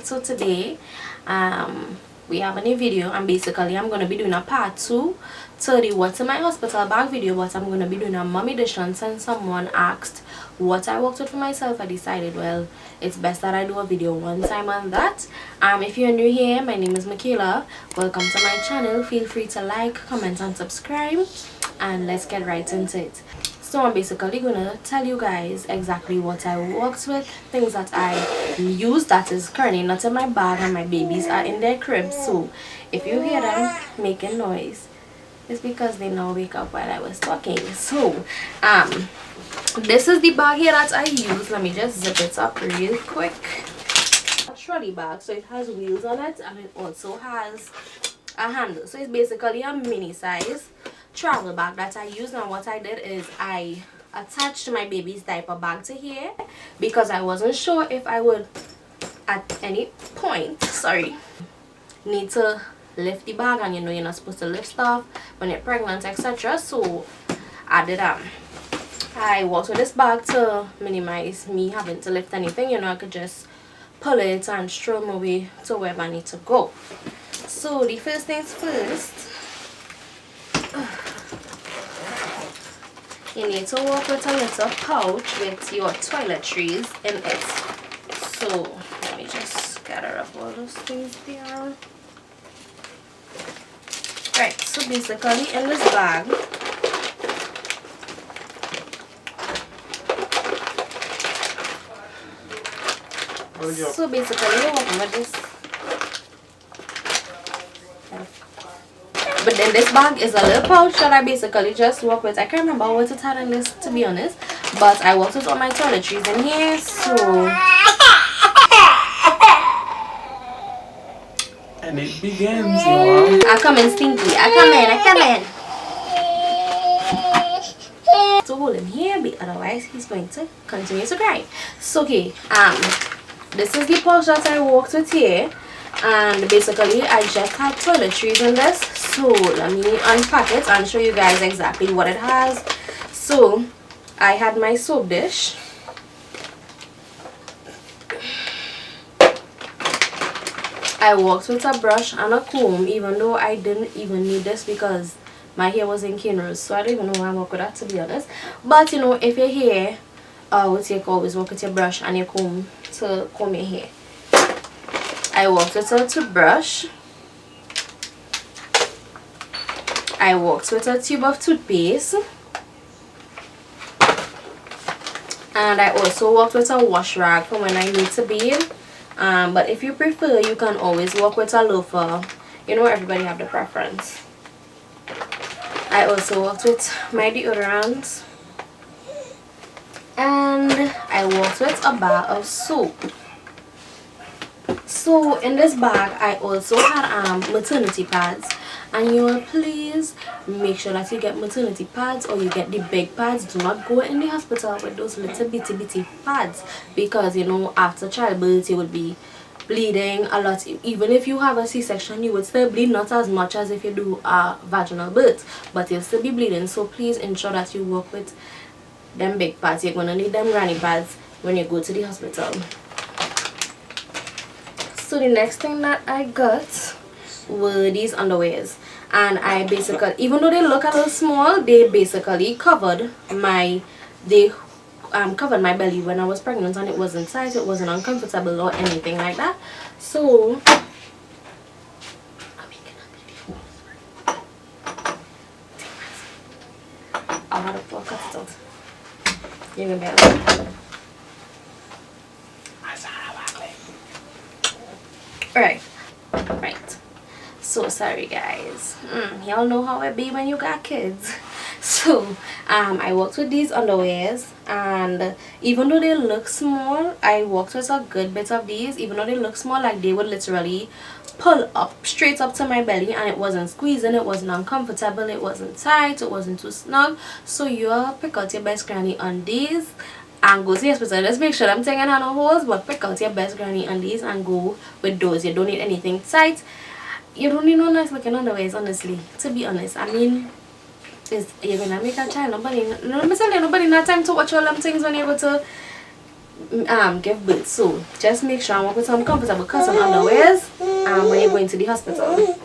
So today we have a new video, and basically I'm going to be doing a part 2 to the what's in my hospital bag video, but I'm going to be doing a mom edition. Since someone asked what I worked with for myself, I decided, well, it's best that I do a video one time on that. If you're new here, my name is Michela. Welcome to my channel. Feel free to like, comment and subscribe, and let's get right into it. So I'm basically gonna tell you guys exactly what I worked with, things that I use that is currently not in my bag, and my babies are in their cribs. So if you hear them making noise, it's because they now wake up while I was talking. So this is the bag here that I use. Let me just zip it up real quick. A trolley bag, so it has wheels on it, and it also has a handle. So it's basically a mini size travel bag that I use. And what I did is I attached my baby's diaper bag to here because I wasn't sure if I would at any point need to lift the bag, and you know you're not supposed to lift stuff when you're pregnant, etc. So I worked with this bag to minimize me having to lift anything. You know, I could just pull it and stroll my way to wherever I need to go. So the first things first, you need to work with a little pouch with your toiletries in it. So let me just gather up all those things there. Right, so basically in this bag, you're working with this. But then this bag is a little pouch that I basically just work with. I can't remember what it had in this, to be honest, but I worked with all my toiletries in here. So and it begins, y'all. I come in stinky. I come in. So hold him here, but otherwise he's going to continue to cry. So okay, this is the pouch that I worked with here. And basically I just had toiletries in this. So let me unpack it and show you guys exactly what it has. So I had my soap dish, I worked with a brush and a comb, even though I didn't even need this because my hair was in cornrows, so I don't even know why I work with that, to be honest. But you know, if your hair would take, always work with your brush and your comb to comb your hair. I worked with a toothbrush, I worked with a tube of toothpaste, and I also worked with a wash rag for when I need to bathe. But if you prefer, you can always work with a loofah. You know, everybody have the preference. I also worked with my deodorant, and I worked with a bar of soap. So in this bag I also had maternity pads, and you will please make sure that you get maternity pads or you get the big pads. Do not go in the hospital with those little bitty pads, because you know after childbirth you would be bleeding a lot. Even if you have a C-section, you would still bleed, not as much as if you do a vaginal birth, but you'll still be bleeding. So please ensure that you work with them big pads. You're gonna need them granny pads when you go to the hospital. So the next thing that I got were these underwears, and I basically, even though they look a little small, they basically covered my covered my belly when I was pregnant, and it wasn't tight, it wasn't uncomfortable or anything like that. So I'll have to cut it out. You're gonna be able. Right, so sorry guys, y'all know how it be when you got kids. So I worked with these underwears, and even though they look small, I worked with a good bit of these. Even though they look small, like they would literally pull up straight up to my belly, and it wasn't squeezing, it wasn't uncomfortable, it wasn't tight, it wasn't too snug. So you'll pick out your best granny on these and go to the hospital. Just make sure I'm taking on no holes, but pick out your best granny undies and go with those. You don't need anything tight. You don't need no nice looking underwears, honestly, to be honest. I mean, you're gonna make a child. Nobody not time to watch all them things when you go to give birth. So just make sure and work with some comfortable cotton underwears when you're going to the hospital.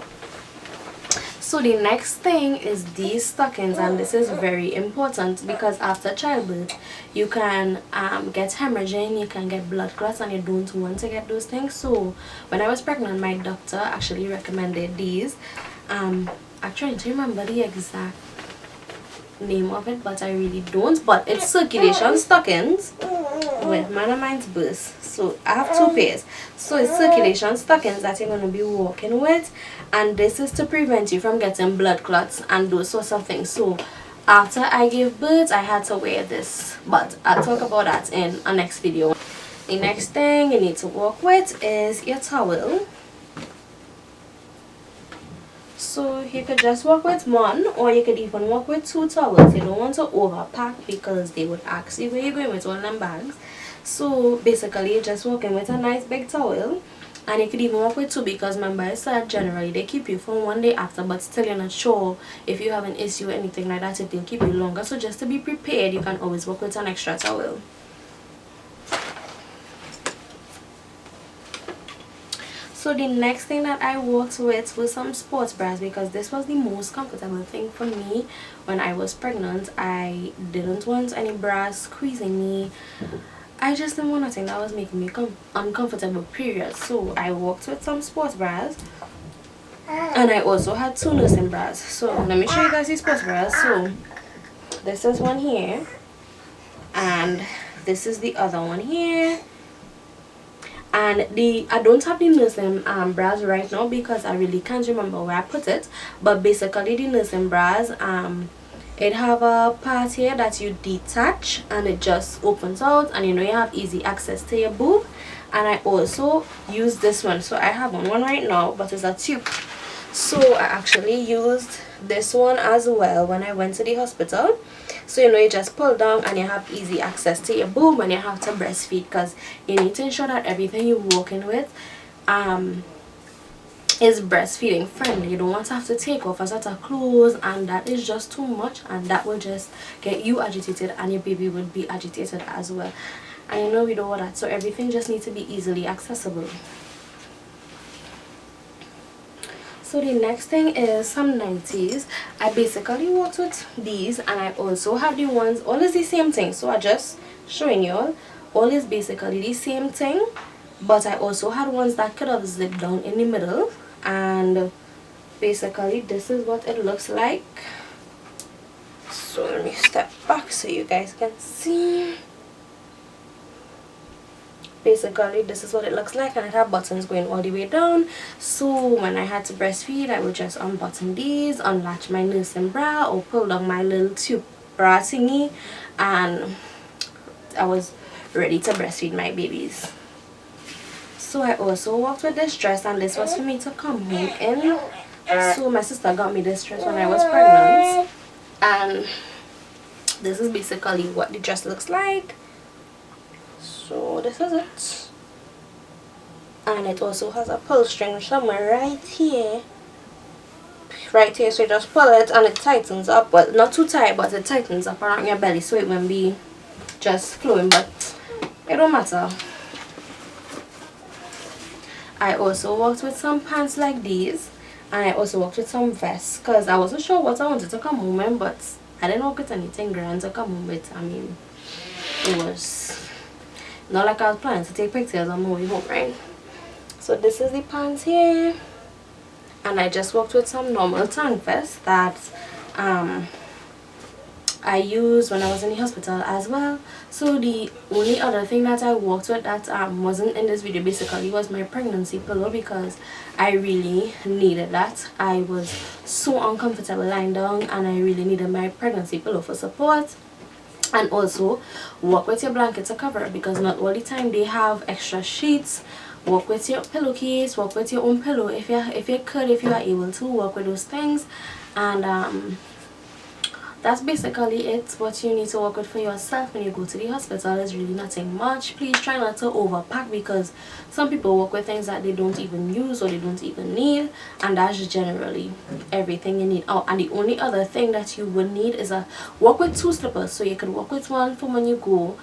So the next thing is these stockings, and this is very important because after childbirth you can get hemorrhaging, you can get blood clots, and you don't want to get those things. So when I was pregnant, my doctor actually recommended these. I'm trying to remember the exact name of it, but I really don't, but it's circulation stockings. With man of mine's burst, so I have two pairs. So it's circulation stockings that you're going to be walking with, and this is to prevent you from getting blood clots and those sorts of things. So after I gave birth, I had to wear this, but I'll talk about that in a next video. The next thing you need to walk with is your towel. So you could just walk with one, or you could even walk with two towels. You don't want to overpack because they would ask you where you're going with all them bags. So basically you're just walking with a nice big towel, and you could even walk with two because remember I said generally they keep you for one day after, but still you're not sure if you have an issue or anything like that, if they'll keep you longer. So just to be prepared, you can always walk with an extra towel. So the next thing that I walked with was some sports bras because this was the most comfortable thing for me when I was pregnant. I didn't want any bras squeezing me. I just didn't want nothing that was making me uncomfortable, period. So I walked with some sports bras, and I also had two nursing bras. So let me show you guys these sports bras. So this is one here, and this is the other one here. And I don't have the nursing bras right now because I really can't remember where I put it, but basically the nursing bras it have a part here that you detach and it just opens out, and you know you have easy access to your boob. And I also use this one, so I have one right now, but it's a tube. So I actually used this one as well when I went to the hospital. So you know you just pull down and you have easy access to your boob when you have to breastfeed, because you need to ensure that everything you're walking with is breastfeeding friendly. You don't want to have to take off a set of clothes, and that is just too much, and that will just get you agitated and your baby would be agitated as well. And you know we don't want that, so everything just needs to be easily accessible. So the next thing is some 90s. I basically worked with these, and I also have the ones, all is the same thing. So I just showing you all is basically the same thing, but I also had ones that could have zipped down in the middle, and basically this is what it looks like. So let me step back so you guys can see. Basically this is what it looks like, and it have buttons going all the way down. So when I had to breastfeed, I would just unbutton these, unlatch my nursing bra, or pull down my little tube bra thingy, and I was ready to breastfeed my babies. So I also worked with this dress, and this was for me to come home in. So my sister got me this dress when I was pregnant, and this is basically what the dress looks like. So this is it, and it also has a pull string somewhere right here, so you just pull it and it tightens up. Well, not too tight, but it tightens up around your belly so it won't be just flowing, but it don't matter. I also worked with some pants like these, and I also worked with some vests because I wasn't sure what I wanted to come home in, but I didn't work with anything grand to come home with. I mean, it was not like I was planning to take pictures on my way home, right? So this is the pants here, and I just worked with some normal tank vests that I used when I was in the hospital as well. So the only other thing that I worked with that wasn't in this video basically was my pregnancy pillow, because I really needed that. I was so uncomfortable lying down, and I really needed my pregnancy pillow for support. And also work with your blanket to cover it, because not all the time they have extra sheets. Work with your pillowcase, work with your own pillow if you are able to work with those things. And that's basically it. What you need to work with for yourself when you go to the hospital is really nothing much. Please try not to overpack, because some people work with things that they don't even use or they don't even need, and that's just generally everything you need. Oh, and the only other thing that you would need is a work with two slippers. So you could work with one for when you go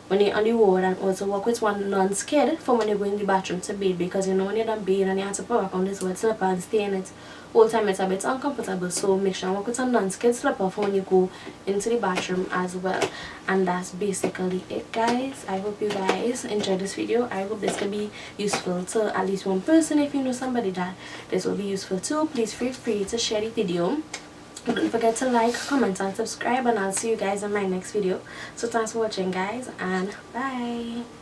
when you're on the ward, and also work with one non-skid for when you go in the bathroom to bathe, because you know when you're done bathing and you have to put back on this wet slipper and stay in it all the time, it's a bit uncomfortable. So make sure you work with a non-skid slipper for when you go into the bathroom as well. And that's basically it, guys. I hope you guys enjoyed this video. I hope this can be useful to at least one person. If you know somebody that this will be useful to, please feel free to share the video. Don't forget to like, comment and subscribe, and I'll see you guys in my next video. So thanks for watching, guys, and bye.